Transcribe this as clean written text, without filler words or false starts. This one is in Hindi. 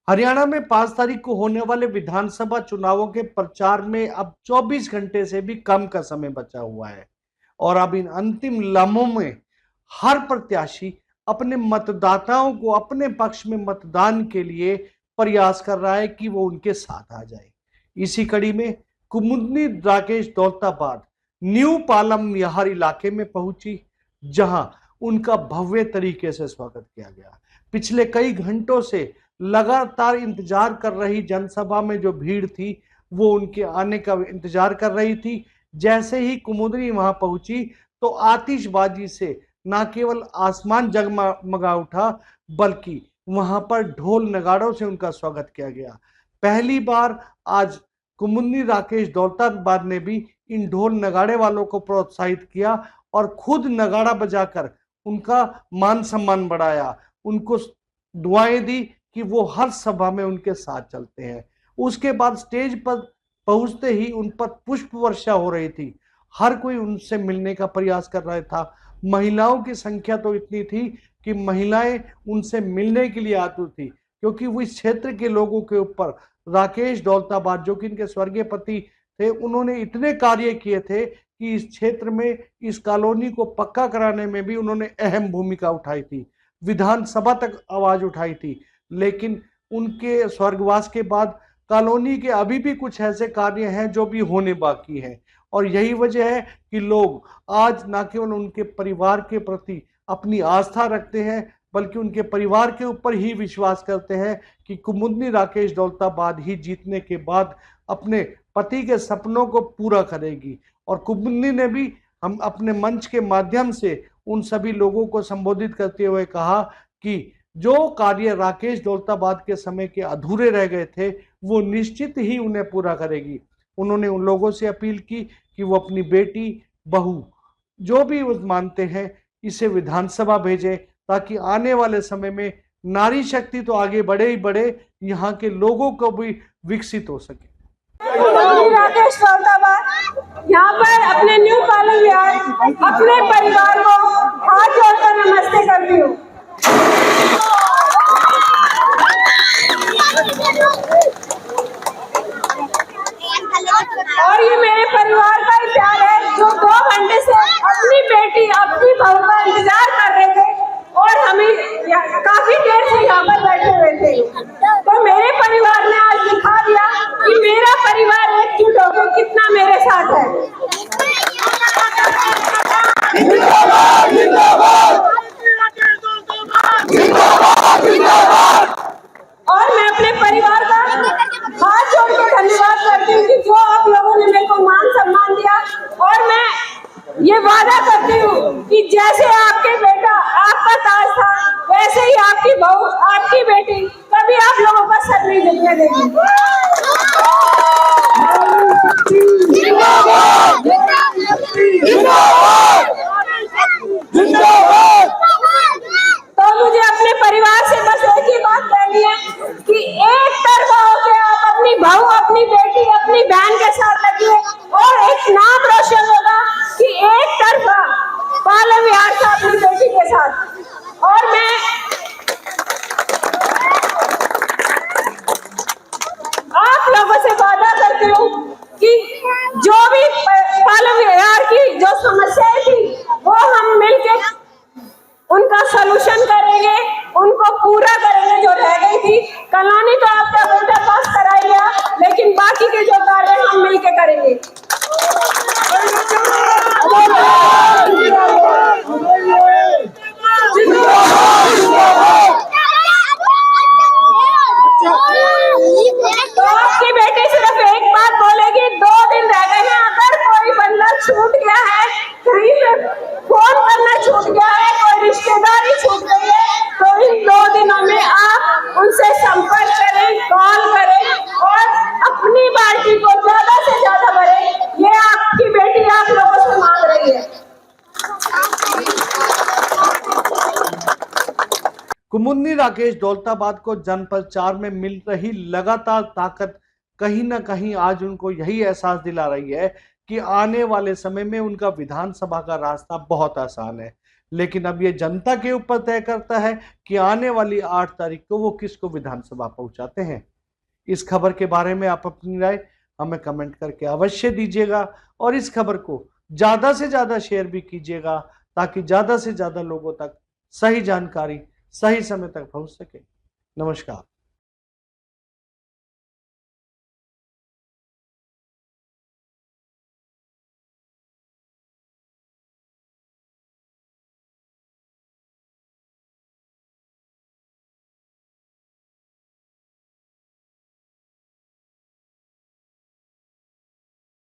हरियाणा में 5 तारीख को होने वाले विधानसभा चुनावों के प्रचार में अब 24 घंटे से भी कम का समय बचा हुआ है और अब इन अंतिम लम्हों में हर प्रत्याशी अपने मतदाताओं को अपने पक्ष में मतदान के लिए प्रयास कर रहा है कि वो उनके साथ आ जाए। इसी कड़ी में कुमुदनी राकेश दौलताबाद न्यू पालम विहार इलाके में पहुंची, जहां उनका भव्य तरीके से स्वागत किया गया। पिछले कई घंटों से लगातार इंतजार कर रही जनसभा में जो भीड़ थी वो उनके आने का इंतजार कर रही थी। जैसे ही कुमुदनी वहां पहुंची तो आतिशबाजी से न केवल आसमान जगमगा उठा बल्कि वहां पर ढोल नगाड़ों से उनका स्वागत किया गया। पहली बार आज कुमुदनी राकेश दौलताबाद ने भी इन ढोल नगाड़े वालों को प्रोत्साहित किया और खुद नगाड़ा बजाकर उनका मान सम्मान बढ़ाया, उनको दुआएं दी कि वो हर सभा में उनके साथ चलते हैं। उसके बाद स्टेज पर पहुंचते ही उन पर पुष्प वर्षा हो रही थी। हर कोई उनसे मिलने का प्रयास कर रहा था। महिलाओं की संख्या तो इतनी थी कि महिलाएं उनसे मिलने के लिए आतुर थी, क्योंकि वो इस क्षेत्र के लोगों के ऊपर राकेश दौलताबाद जो कि इनके स्वर्गीय पति थे, उन्होंने इतने कार्य किए थे कि इस क्षेत्र में इस कॉलोनी को पक्का कराने में भी उन्होंने अहम भूमिका उठाई थी, विधानसभा तक आवाज उठाई थी। लेकिन उनके स्वर्गवास के बाद कॉलोनी के अभी भी कुछ ऐसे कार्य हैं जो भी होने बाकी हैं और यही वजह है कि लोग आज न केवल उनके परिवार के प्रति अपनी आस्था रखते हैं बल्कि उनके परिवार के ऊपर ही विश्वास करते हैं कि कुमुदनी राकेश दौलताबाद ही जीतने के बाद अपने पति के सपनों को पूरा करेगी। और कुमुदनी ने भी हम अपने मंच के माध्यम से उन सभी लोगों को संबोधित करते हुए कहा कि जो कार्य राकेश दौलताबाद के समय के अधूरे रह गए थे वो निश्चित ही उन्हें पूरा करेगी। उन्होंने उन लोगों से अपील की कि वो अपनी बेटी बहू जो भी वो मानते हैं इसे विधानसभा भेजें, ताकि आने वाले समय में नारी शक्ति तो आगे बढ़े ही बढ़े, यहाँ के लोगों को भी विकसित हो सके। राकेश दौलताबाद यहाँ पर अपने न्यू पालम विहार अपने परिवार को हाथ जोड़कर नमस्ते करती हूँ। और ये मेरे परिवार का ही प्यार है जो 2 घंटे से अपनी बेटी अपनी बहू का इंतजार कर रहे थे और हमें काफी देर से यहाँ पर बैठे हुए थे। तो मेरे परिवार ने आज दिखा दिया कि मेरा परिवार एकजुट होकर कितना मेरे साथ है। और मैं अपने परिवार का हाथ जोड़ के धन्यवाद करती हूँ कि जो आप लोगों ने मेरे को मान सम्मान दिया। और मैं ये वादा करती हूँ कि जैसे आपके बेटा आपका ताज था वैसे ही आपकी बहू आपकी बेटी कभी आप लोगों का सर नहीं झुकने देगी। तो मुझे अपने परिवार से बस एक ही बात कहनी है कि एक तरफा होकर आप अपनी बहू अपनी बेटी अपनी बहन के साथ लगिए और एक नाम रोशन होगा कि एक तरफा पालम विहार था अपनी बेटी के साथ। और मैं आप लोगों से वादा करती हूँ कि जो भी पालम विहार की जो समस्याएं थी वो हम मिलकर उनका सलूशन करेंगे, उनको पूरा करेंगे। जो रह गई थी कॉलोनी तो आपका बेटा पास कराएगा, लेकिन बाकी के जो कार्य हम मिलके करेंगे। तो आपकी बेटी सिर्फ एक बात बोलेगी, 2 दिन रह गए हैं, अगर कोई बंदा छूट गया है, कहीं पे फोन करना छूट गया है, कोई रिश्तेदारी छूट गई है, तो इन 2 दिनों में आप उनसे संपर्क करें, कॉल करें और अपनी पार्टी को ज्यादा से ज्यादा भरें। ये आपकी बेटी आप लोगों से मांग रही है। कुमुदनी राकेश दौलताबाद को जन प्रचार में मिल रही लगातार ताकत कहीं ना कहीं आज उनको यही एहसास दिला रही है कि आने वाले समय में उनका विधानसभा का रास्ता बहुत आसान है, लेकिन अब ये जनता के ऊपर तय करता है कि आने वाली 8 तारीख को वो किसको विधानसभा पहुंचाते हैं। इस खबर के बारे में आप अपनी राय हमें कमेंट करके अवश्य दीजिएगा और इस खबर को ज्यादा से ज्यादा शेयर भी कीजिएगा ताकि ज्यादा से ज्यादा लोगों तक सही जानकारी सही समय तक पहुंच सके। नमस्कार।